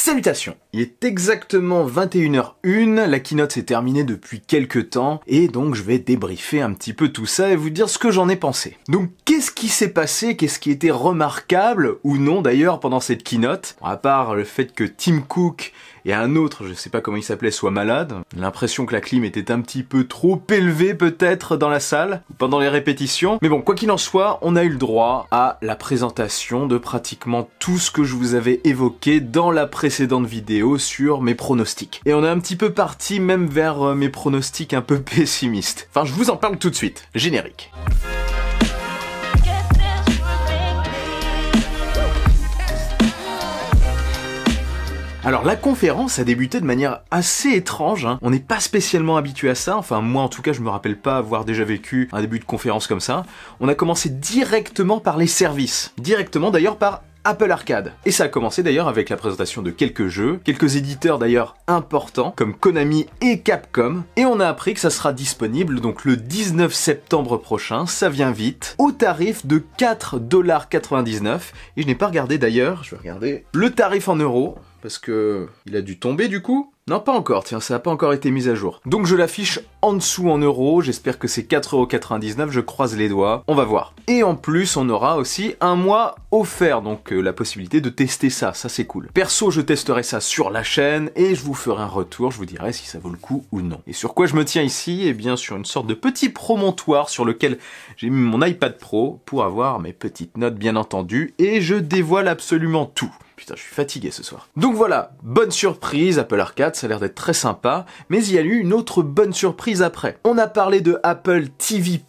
Salutations! Il est exactement 21h01, la keynote s'est terminée depuis quelques temps, et donc je vais débriefer un petit peu tout ça et vous dire ce que j'en ai pensé. Donc qu'est-ce qui s'est passé, qu'est-ce qui était remarquable, ou non d'ailleurs, pendant cette keynote, à part le fait que Tim Cook et un autre, je sais pas comment il s'appelait, soit malade, l'impression que la clim était un petit peu trop élevée peut-être dans la salle, ou pendant les répétitions, mais bon, quoi qu'il en soit, on a eu le droit à la présentation de pratiquement tout ce que je vous avais évoqué dans la précédente vidéo sur mes pronostics. Et on est un petit peu parti même vers mes pronostics un peu pessimistes. Enfin, je vous en parle tout de suite. Générique. Alors la conférence a débuté de manière assez étrange, hein. On n'est pas spécialement habitué à ça, enfin moi en tout cas je me rappelle pas avoir déjà vécu un début de conférence comme ça. On a commencé directement par les services, directement d'ailleurs par Apple Arcade. Et ça a commencé d'ailleurs avec la présentation de quelques jeux, quelques éditeurs d'ailleurs importants, comme Konami et Capcom, et on a appris que ça sera disponible donc le 19 septembre prochain, ça vient vite, au tarif de 4,99$, et je n'ai pas regardé d'ailleurs, je vais regarder le tarif en euros, parce que il a dû tomber du coup. Non, pas encore, tiens, ça n'a pas encore été mis à jour. Donc je l'affiche en dessous en euros, j'espère que c'est 4,99€, je croise les doigts, on va voir. Et en plus, on aura aussi un mois offert, donc la possibilité de tester ça c'est cool. Perso, je testerai ça sur la chaîne, et je vous ferai un retour, je vous dirai si ça vaut le coup ou non. Et sur quoi je me tiens ici? Eh bien sur une sorte de petit promontoire sur lequel j'ai mis mon iPad Pro pour avoir mes petites notes bien entendu, et je dévoile absolument tout. Putain, je suis fatigué ce soir. Donc voilà, bonne surprise, Apple Arcade, ça a l'air d'être très sympa, mais il y a eu une autre bonne surprise après. On a parlé de Apple TV+,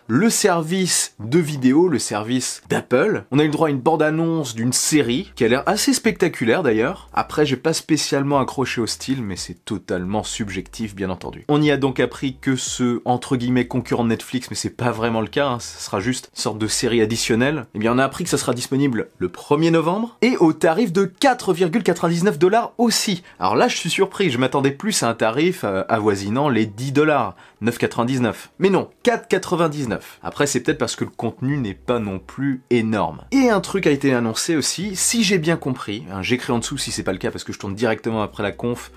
le service de vidéo, le service d'Apple. On a eu le droit à une bande-annonce d'une série, qui a l'air assez spectaculaire d'ailleurs. Après, j'ai pas spécialement accroché au style, mais c'est totalement subjectif, bien entendu. On y a donc appris que ce, entre guillemets, concurrent de Netflix, mais c'est pas vraiment le cas, hein, ce sera juste une sorte de série additionnelle. Eh bien, on a appris que ça sera disponible le 1er novembre, et au tarif de 4,99$ aussi. Alors là, je suis surpris, je m'attendais plus à un tarif avoisinant les 10$, 9,99$. Mais non, 4,99$. Après, c'est peut-être parce que le contenu n'est pas non plus énorme. Et un truc a été annoncé aussi, si j'ai bien compris, hein, j'écris en dessous si c'est pas le cas parce que je tourne directement après la conf,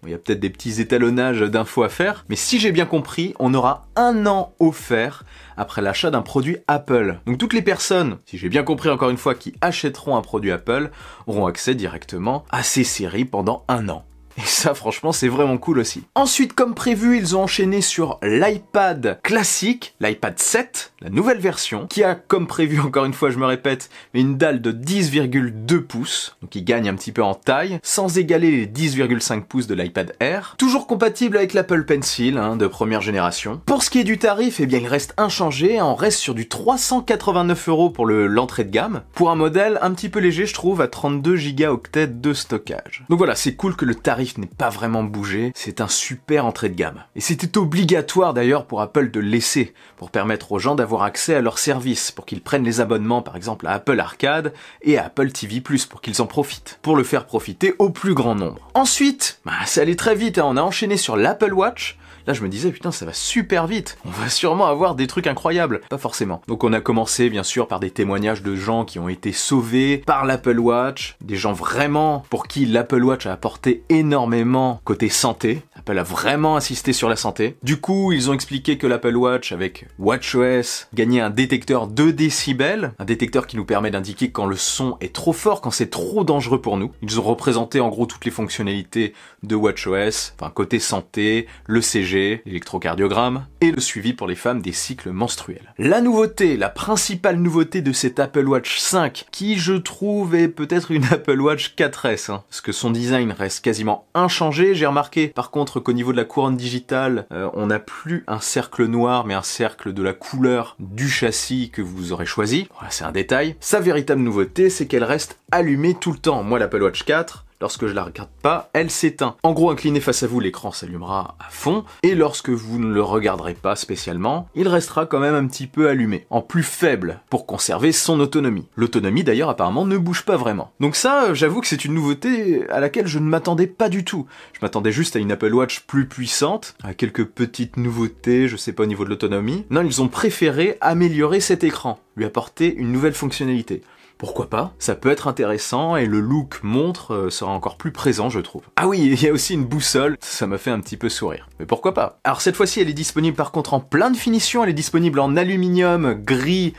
il y a peut-être des petits étalonnages d'infos à faire, mais si j'ai bien compris, on aura 1 an offert après l'achat d'un produit Apple. Donc toutes les personnes, si j'ai bien compris encore une fois, qui achèteront un produit Apple, auront accès directement à ces séries pendant 1 an. Et ça, franchement, c'est vraiment cool aussi. Ensuite, comme prévu, ils ont enchaîné sur l'iPad classique, l'iPad 7, la nouvelle version, qui a, comme prévu, encore une fois, je me répète, une dalle de 10,2 pouces, donc il gagne un petit peu en taille, sans égaler les 10,5 pouces de l'iPad Air. Toujours compatible avec l'Apple Pencil, hein, de première génération. Pour ce qui est du tarif, eh bien, il reste inchangé, on reste sur du 389€ pour l'entrée de gamme, pour un modèle un petit peu léger, je trouve, à 32 Go de stockage. Donc voilà, c'est cool que le tarif n'est pas vraiment bougé, c'est un super entrée de gamme. Et c'était obligatoire d'ailleurs pour Apple de le laisser, pour permettre aux gens d'avoir accès à leurs services, pour qu'ils prennent les abonnements par exemple à Apple Arcade et à Apple TV+, pour qu'ils en profitent, pour le faire profiter au plus grand nombre. Ensuite, ça allait très vite, hein, on a enchaîné sur l'Apple Watch. Là, je me disais, putain, ça va super vite. On va sûrement avoir des trucs incroyables. Pas forcément. Donc on a commencé, bien sûr, par des témoignages de gens qui ont été sauvés par l'Apple Watch. Des gens vraiment pour qui l'Apple Watch a apporté énormément côté santé. Apple a vraiment insisté sur la santé. Du coup, ils ont expliqué que l'Apple Watch, avec WatchOS, gagnait un détecteur de décibels. Un détecteur qui nous permet d'indiquer quand le son est trop fort, quand c'est trop dangereux pour nous. Ils ont représenté en gros toutes les fonctionnalités de WatchOS. Enfin, côté santé, le CG, l'électrocardiogramme, et le suivi pour les femmes des cycles menstruels. La nouveauté, la principale nouveauté de cet Apple Watch 5, qui je trouve est peut-être une Apple Watch 4S, hein, parce que son design reste quasiment inchangé. J'ai remarqué par contre qu'au niveau de la couronne digitale, on n'a plus un cercle noir, mais un cercle de la couleur du châssis que vous aurez choisi. Voilà, c'est un détail. Sa véritable nouveauté, c'est qu'elle reste allumée tout le temps. Moi, l'Apple Watch 4, lorsque je la regarde pas, elle s'éteint. En gros, incliné face à vous, l'écran s'allumera à fond, et lorsque vous ne le regarderez pas spécialement, il restera quand même un petit peu allumé, en plus faible, pour conserver son autonomie. L'autonomie, d'ailleurs, apparemment, ne bouge pas vraiment. Donc ça, j'avoue que c'est une nouveauté à laquelle je ne m'attendais pas du tout. Je m'attendais juste à une Apple Watch plus puissante, à quelques petites nouveautés, je sais pas, au niveau de l'autonomie. Non, ils ont préféré améliorer cet écran, lui apporter une nouvelle fonctionnalité. Pourquoi pas? Ça peut être intéressant et le look montre sera encore plus présent, je trouve. Ah oui, il y a aussi une boussole, ça m'a fait un petit peu sourire. Mais pourquoi pas? Alors cette fois-ci, elle est disponible par contre en plein de finitions, elle est disponible en aluminium, gris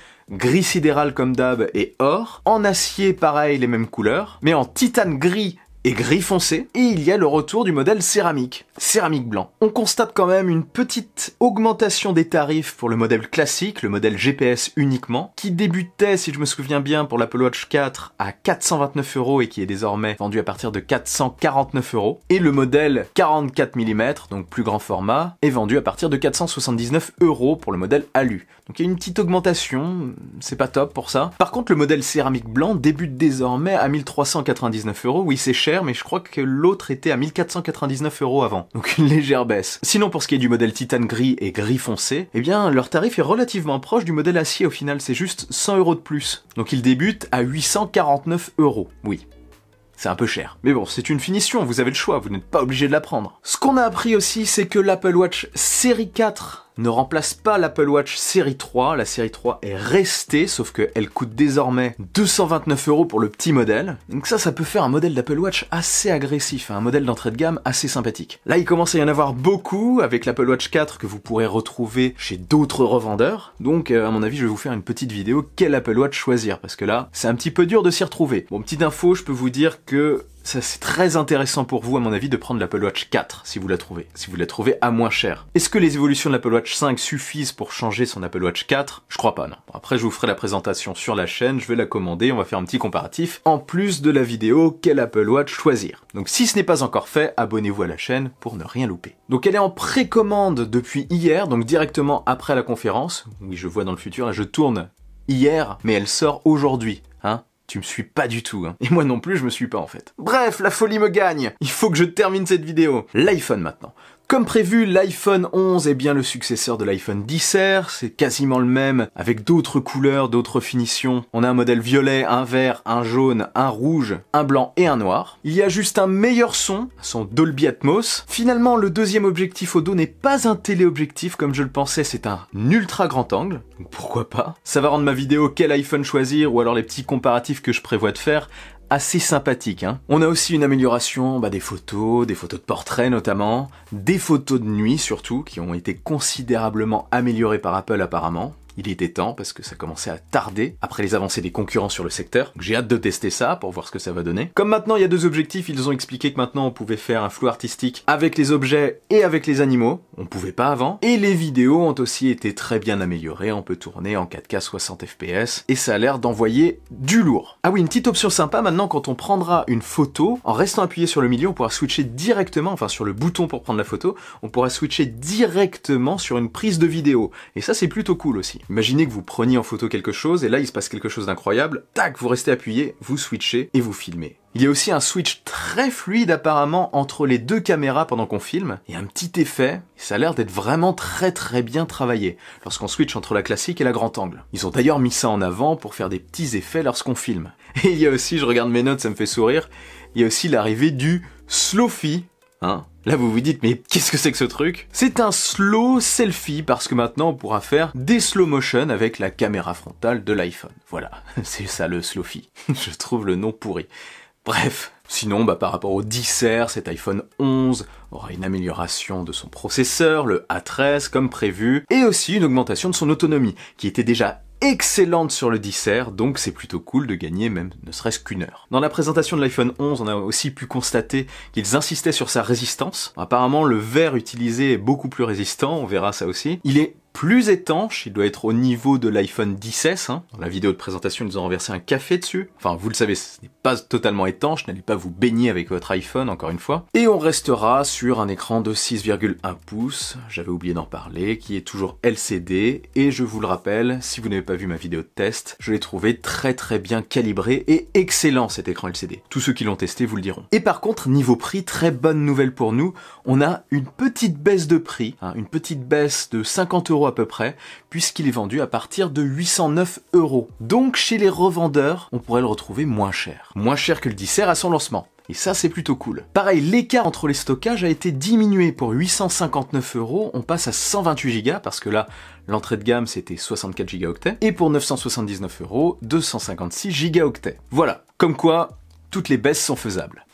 sidéral comme d'hab et or. En acier, pareil, les mêmes couleurs, mais en titane gris et gris foncé, et il y a le retour du modèle céramique blanc. On constate quand même une petite augmentation des tarifs pour le modèle classique, le modèle GPS uniquement, qui débutait, si je me souviens bien, pour l'Apple Watch 4 à 429 € et qui est désormais vendu à partir de 449 €. Et le modèle 44 mm, donc plus grand format, est vendu à partir de 479 € pour le modèle Alu. Donc il y a une petite augmentation, c'est pas top pour ça. Par contre, le modèle céramique blanc débute désormais à 1399 €, oui c'est cher, mais je crois que l'autre était à 1499 € avant, donc une légère baisse. Sinon pour ce qui est du modèle titane gris et gris foncé, eh bien leur tarif est relativement proche du modèle acier au final, c'est juste 100 € de plus. Donc il débute à 849 €, oui. C'est un peu cher. Mais bon, c'est une finition, vous avez le choix, vous n'êtes pas obligé de la prendre. Ce qu'on a appris aussi, c'est que l'Apple Watch série 4 ne remplace pas l'Apple Watch série 3. La série 3 est restée, sauf qu'elle coûte désormais 229 € pour le petit modèle. Donc ça peut faire un modèle d'Apple Watch assez agressif, un modèle d'entrée de gamme assez sympathique. Là, il commence à y en avoir beaucoup avec l'Apple Watch 4 que vous pourrez retrouver chez d'autres revendeurs. Donc, à mon avis, je vais vous faire une petite vidéo quel Apple Watch choisir, parce que là, c'est un petit peu dur de s'y retrouver. Bon, petite info, je peux vous dire que ça c'est très intéressant pour vous, à mon avis, de prendre l'Apple Watch 4, si vous la trouvez à moins cher. Est-ce que les évolutions de l'Apple Watch 5 suffisent pour changer son Apple Watch 4? Je crois pas, non. Bon, après, je vous ferai la présentation sur la chaîne, je vais la commander, on va faire un petit comparatif, en plus de la vidéo quel Apple Watch choisir. Donc si ce n'est pas encore fait, abonnez-vous à la chaîne pour ne rien louper. Donc elle est en précommande depuis hier, donc directement après la conférence. Oui, je vois dans le futur, là je tourne hier, mais elle sort aujourd'hui, hein. Tu me suis pas du tout, hein. Et moi non plus, je me suis pas en fait. Bref, la folie me gagne. Il faut que je termine cette vidéo. L'iPhone maintenant. Comme prévu, l'iPhone 11 est bien le successeur de l'iPhone XR, c'est quasiment le même, avec d'autres couleurs, d'autres finitions. On a un modèle violet, un vert, un jaune, un rouge, un blanc et un noir. Il y a juste un meilleur son Dolby Atmos. Finalement, le deuxième objectif au dos n'est pas un téléobjectif comme je le pensais, c'est un ultra grand angle. Donc pourquoi pas? Ça va rendre ma vidéo quel iPhone choisir ou alors les petits comparatifs que je prévois de faire assez sympathique, hein. On a aussi une amélioration des photos de portrait notamment, des photos de nuit surtout, qui ont été considérablement améliorées par Apple apparemment. Il était temps parce que ça commençait à tarder après les avancées des concurrents sur le secteur. J'ai hâte de tester ça pour voir ce que ça va donner. Comme maintenant il y a deux objectifs, ils ont expliqué que maintenant on pouvait faire un flou artistique avec les objets et avec les animaux. On pouvait pas avant. Et les vidéos ont aussi été très bien améliorées. On peut tourner en 4K 60 fps et ça a l'air d'envoyer du lourd. Ah oui, une petite option sympa maintenant, quand on prendra une photo, en restant appuyé sur le milieu, on pourra switcher directement, enfin sur le bouton pour prendre la photo, on pourra switcher directement sur une prise de vidéo. Et ça c'est plutôt cool aussi. Imaginez que vous preniez en photo quelque chose et là il se passe quelque chose d'incroyable, tac, vous restez appuyé, vous switchez et vous filmez. Il y a aussi un switch très fluide apparemment entre les deux caméras pendant qu'on filme, et un petit effet, et ça a l'air d'être vraiment très bien travaillé, lorsqu'on switch entre la classique et la grand angle. Ils ont d'ailleurs mis ça en avant pour faire des petits effets lorsqu'on filme. Et il y a aussi, je regarde mes notes, ça me fait sourire, il y a aussi l'arrivée du Slowfie, hein. Là vous vous dites, mais qu'est-ce que c'est que ce truc? C'est un slow selfie, parce que maintenant on pourra faire des slow motion avec la caméra frontale de l'iPhone. Voilà, c'est ça le Slowfie. Je trouve le nom pourri. Bref, sinon par rapport au XR, cet iPhone 11 aura une amélioration de son processeur, le A13 comme prévu, et aussi une augmentation de son autonomie, qui était déjà excellente sur le XR, donc c'est plutôt cool de gagner même ne serait-ce qu'une heure. Dans la présentation de l'iPhone 11, on a aussi pu constater qu'ils insistaient sur sa résistance. Apparemment, le verre utilisé est beaucoup plus résistant, on verra ça aussi. Il est plus étanche, il doit être au niveau de l'iPhone XS, hein. Dans la vidéo de présentation, ils ont renversé un café dessus. Enfin, vous le savez, ce n'est pas totalement étanche, n'allez pas vous baigner avec votre iPhone, encore une fois. Et on restera sur un écran de 6,1 pouces, j'avais oublié d'en parler, qui est toujours LCD, et je vous le rappelle, si vous n'avez pas vu ma vidéo de test, je l'ai trouvé très bien calibré et excellent cet écran LCD. Tous ceux qui l'ont testé vous le diront. Et par contre, niveau prix, très bonne nouvelle pour nous, on a une petite baisse de prix, hein, une petite baisse de 50 € à peu près, puisqu'il est vendu à partir de 809 €. Donc chez les revendeurs, on pourrait le retrouver moins cher. Moins cher que le XR à son lancement. Et ça, c'est plutôt cool. Pareil, l'écart entre les stockages a été diminué. Pour 859 €, on passe à 128 Go, parce que là, l'entrée de gamme, c'était 64 Go. Et pour 979 €, 256 Go. Voilà, comme quoi, toutes les baisses sont faisables.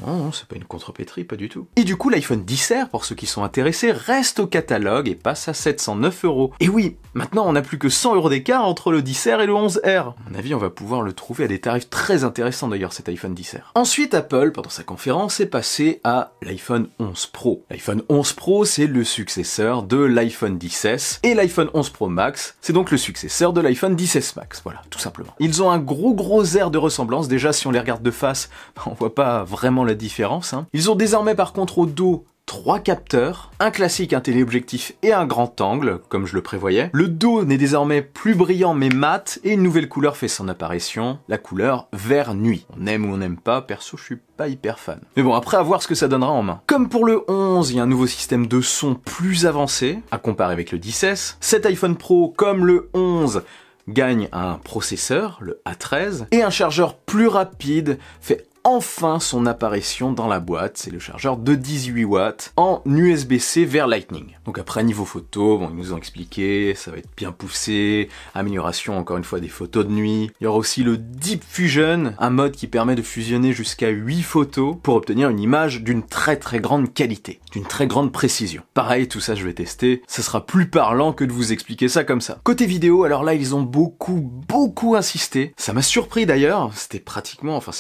Non, c'est pas une contrepétrie, pas du tout. Et du coup, l'iPhone XR, pour ceux qui sont intéressés, reste au catalogue et passe à 709 €. Et oui, maintenant on n'a plus que 100 € d'écart entre le XR et le 11R. À mon avis, on va pouvoir le trouver à des tarifs très intéressants d'ailleurs, cet iPhone XR. Ensuite, Apple, pendant sa conférence, est passé à l'iPhone 11 Pro. L'iPhone 11 Pro, c'est le successeur de l'iPhone XS, et l'iPhone 11 Pro Max, c'est donc le successeur de l'iPhone XS Max. Voilà, tout simplement. Ils ont un gros air de ressemblance. Déjà, si on les regarde de face, on voit pas vraiment la différence. Ils ont désormais par contre au dos 3 capteurs, un classique, un téléobjectif et un grand angle, comme je le prévoyais. Le dos n'est désormais plus brillant mais mat, et une nouvelle couleur fait son apparition, la couleur vert nuit. On aime ou on n'aime pas, perso je suis pas hyper fan. Mais bon, après à voir ce que ça donnera en main. Comme pour le 11, il y a un nouveau système de son plus avancé, à comparer avec le 10S. Cet iPhone Pro, comme le 11, gagne un processeur, le A13, et un chargeur plus rapide, fait enfin son apparition dans la boîte. C'est le chargeur de 18 watts en USB-C vers Lightning. Donc après, niveau photo, bon, ils nous ont expliqué, ça va être bien poussé, amélioration encore une fois des photos de nuit. Il y aura aussi le Deep Fusion, un mode qui permet de fusionner jusqu'à 8 photos pour obtenir une image d'une très grande qualité, d'une très grande précision. Pareil, tout ça je vais tester, ça sera plus parlant que de vous expliquer ça comme ça. Côté vidéo, alors là, ils ont beaucoup insisté. Ça m'a surpris d'ailleurs, c'était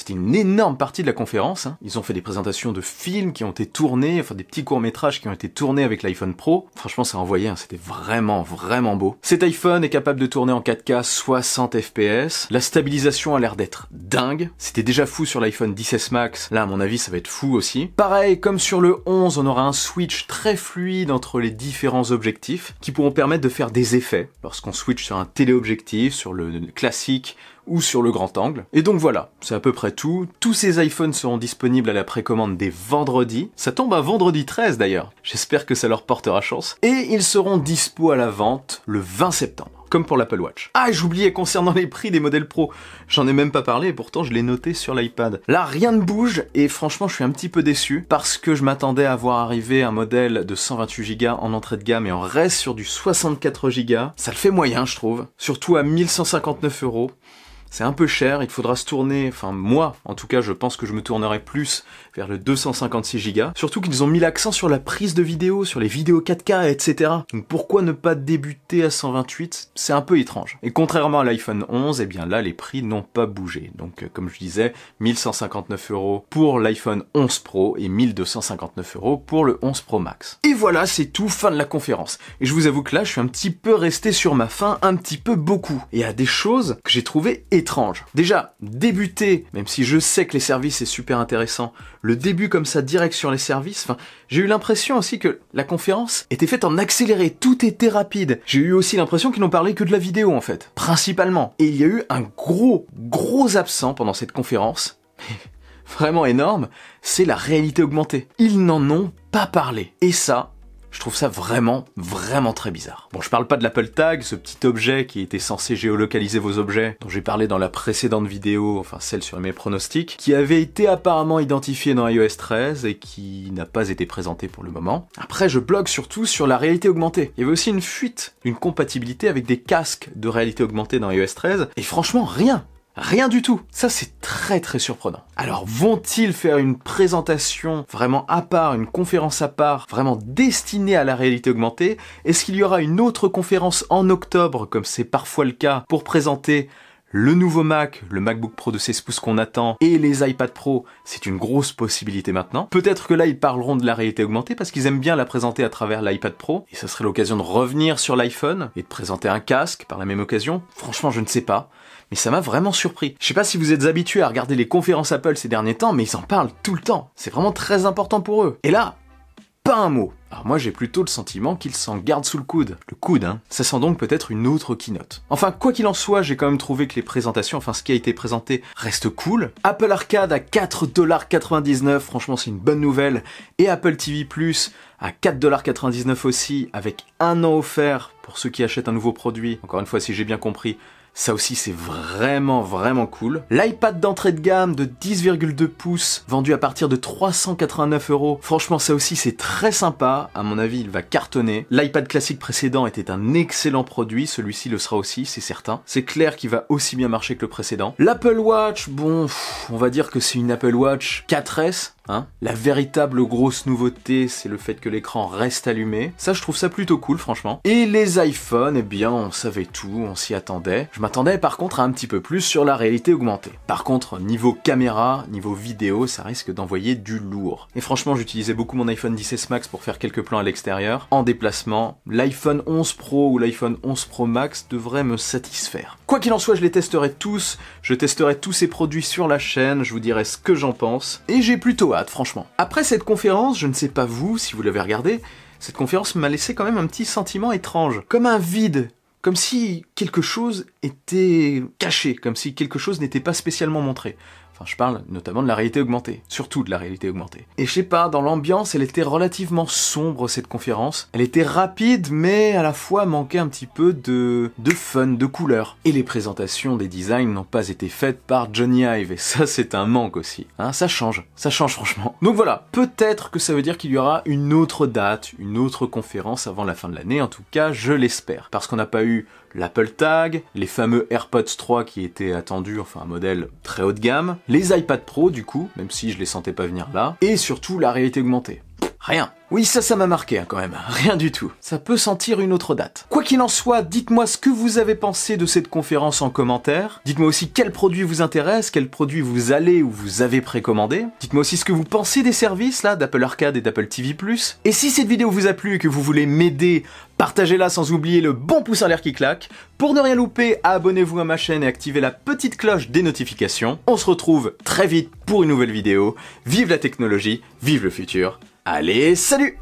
une énorme partie de la conférence. Ils ont fait des présentations de films qui ont été tournés, enfin des petits courts-métrages qui ont été tournés avec l'iPhone Pro. Franchement, ça envoyait, c'était vraiment beau. Cet iPhone est capable de tourner en 4K 60 fps. La stabilisation a l'air d'être dingue. C'était déjà fou sur l'iPhone XS Max. Là, à mon avis, ça va être fou aussi. Pareil, comme sur le 11, on aura un switch très fluide entre les différents objectifs qui pourront permettre de faire des effets lorsqu'on switch sur un téléobjectif, sur le classique ou sur le grand angle. Et donc voilà, c'est à peu près tout. Tous ces iPhones seront disponibles à la précommande dès vendredi. Ça tombe à vendredi 13 d'ailleurs. J'espère que ça leur portera chance. Et ils seront dispo à la vente le 20 septembre. Comme pour l'Apple Watch. Ah, j'oubliais concernant les prix des modèles Pro. J'en ai même pas parlé, pourtant je l'ai noté sur l'iPad. Là, rien ne bouge, et franchement, je suis un petit peu déçu, parce que je m'attendais à voir arriver un modèle de 128 Go en entrée de gamme, et on reste sur du 64 Go. Ça le fait moyen, je trouve. Surtout à 1159 €. C'est un peu cher, il faudra se tourner, enfin moi, en tout cas, je pense que je me tournerai plus vers le 256 Go. Surtout qu'ils ont mis l'accent sur la prise de vidéo, sur les vidéos 4K, etc. Donc pourquoi ne pas débuter à 128? C'est un peu étrange. Et contrairement à l'iPhone 11, eh bien là, les prix n'ont pas bougé. Donc comme je disais, 1159 € pour l'iPhone 11 Pro et 1259 € pour le 11 Pro Max. Et voilà, c'est tout, fin de la conférence. Et je vous avoue que là, je suis un petit peu resté sur ma faim, un petit peu beaucoup. Et il y a des choses que j'ai trouvées étrange. Déjà, débuter, même si je sais que les services c'est super intéressant, le début comme ça direct sur les services, enfin, j'ai eu l'impression aussi que la conférence était faite en accéléré, tout était rapide. J'ai eu aussi l'impression qu'ils n'ont parlé que de la vidéo en fait, principalement. Et il y a eu un gros absent pendant cette conférence, vraiment énorme, c'est la réalité augmentée. Ils n'en ont pas parlé. Et ça, je trouve ça vraiment très bizarre. Bon, je parle pas de l'Apple Tag, ce petit objet qui était censé géolocaliser vos objets, dont j'ai parlé dans la précédente vidéo, enfin celle sur mes pronostics, qui avait été apparemment identifié dans iOS 13 et qui n'a pas été présenté pour le moment. Après, je blogue surtout sur la réalité augmentée. Il y avait aussi une fuite, une compatibilité avec des casques de réalité augmentée dans iOS 13, et franchement, rien du tout. Ça, c'est très surprenant. Alors, vont-ils faire une présentation vraiment à part, une conférence à part, vraiment destinée à la réalité augmentée? Est-ce qu'il y aura une autre conférence en octobre, comme c'est parfois le cas, pour présenter le nouveau Mac, le MacBook Pro de 16 pouces qu'on attend, et les iPad Pro? C'est une grosse possibilité maintenant. Peut-être que là, ils parleront de la réalité augmentée parce qu'ils aiment bien la présenter à travers l'iPad Pro, et ça serait l'occasion de revenir sur l'iPhone et de présenter un casque par la même occasion. Franchement, je ne sais pas. Mais ça m'a vraiment surpris. Je sais pas si vous êtes habitués à regarder les conférences Apple ces derniers temps, mais ils en parlent tout le temps. C'est vraiment très important pour eux. Et là, pas un mot. Alors moi j'ai plutôt le sentiment qu'ils s'en gardent sous le coude. Le coude, hein. Ça sent donc peut-être une autre keynote. Enfin, quoi qu'il en soit, j'ai quand même trouvé que les présentations, enfin ce qui a été présenté, reste cool. Apple Arcade à 4,99 $, franchement c'est une bonne nouvelle. Et Apple TV Plus à 4,99 $ aussi, avec un an offert pour ceux qui achètent un nouveau produit. Encore une fois, si j'ai bien compris, Ça aussi c'est vraiment cool. L'iPad d'entrée de gamme de 10,2 pouces vendu à partir de 389 €. Franchement ça aussi c'est très sympa, à mon avis il va cartonner. L'iPad classique précédent était un excellent produit, celui-ci le sera aussi, c'est certain. C'est clair qu'il va aussi bien marcher que le précédent. L'Apple Watch, bon, on va dire que c'est une Apple Watch 4S. Hein, la véritable grosse nouveauté, c'est le fait que l'écran reste allumé. Ça, je trouve ça plutôt cool, franchement. Et les iPhones, eh bien, on savait tout, on s'y attendait. Je m'attendais par contre à un petit peu plus sur la réalité augmentée. Par contre, niveau caméra, niveau vidéo, ça risque d'envoyer du lourd. Et franchement, j'utilisais beaucoup mon iPhone XS Max pour faire quelques plans à l'extérieur. En déplacement, l'iPhone 11 Pro ou l'iPhone 11 Pro Max devrait me satisfaire. Quoi qu'il en soit, je les testerai tous. Je testerai tous ces produits sur la chaîne, je vous dirai ce que j'en pense. Et j'ai plutôt hâte, franchement. Après cette conférence, je ne sais pas vous, si vous l'avez regardé, cette conférence m'a laissé quand même un petit sentiment étrange. Comme un vide. Comme si quelque chose était caché, comme si quelque chose n'était pas spécialement montré. Enfin, je parle notamment de la réalité augmentée, surtout de la réalité augmentée. Et je sais pas, dans l'ambiance, elle était relativement sombre, cette conférence. Elle était rapide, mais à la fois manquait un petit peu de fun, de couleur. Et les présentations des designs n'ont pas été faites par Johnny Ive, et ça, c'est un manque aussi. Hein, ça change franchement. Donc voilà, peut-être que ça veut dire qu'il y aura une autre date, une autre conférence avant la fin de l'année, en tout cas, je l'espère. Parce qu'on n'a pas eu l'Apple Tag, les fameux AirPods 3 qui étaient attendus, enfin un modèle très haut de gamme, les iPad Pro du coup, même si je les sentais pas venir là, et surtout la réalité augmentée. Rien. Oui, ça m'a marqué hein, quand même, rien du tout. Ça peut sentir une autre date. Quoi qu'il en soit, dites-moi ce que vous avez pensé de cette conférence en commentaire. Dites-moi aussi quel produit vous intéresse, quel produit vous allez ou vous avez précommandé. Dites-moi aussi ce que vous pensez des services là d'Apple Arcade et d'Apple TV+. Et si cette vidéo vous a plu et que vous voulez m'aider, partagez-la sans oublier le bon pouce en l'air qui claque. Pour ne rien louper, abonnez-vous à ma chaîne et activez la petite cloche des notifications. On se retrouve très vite pour une nouvelle vidéo. Vive la technologie, vive le futur. Allez, salut!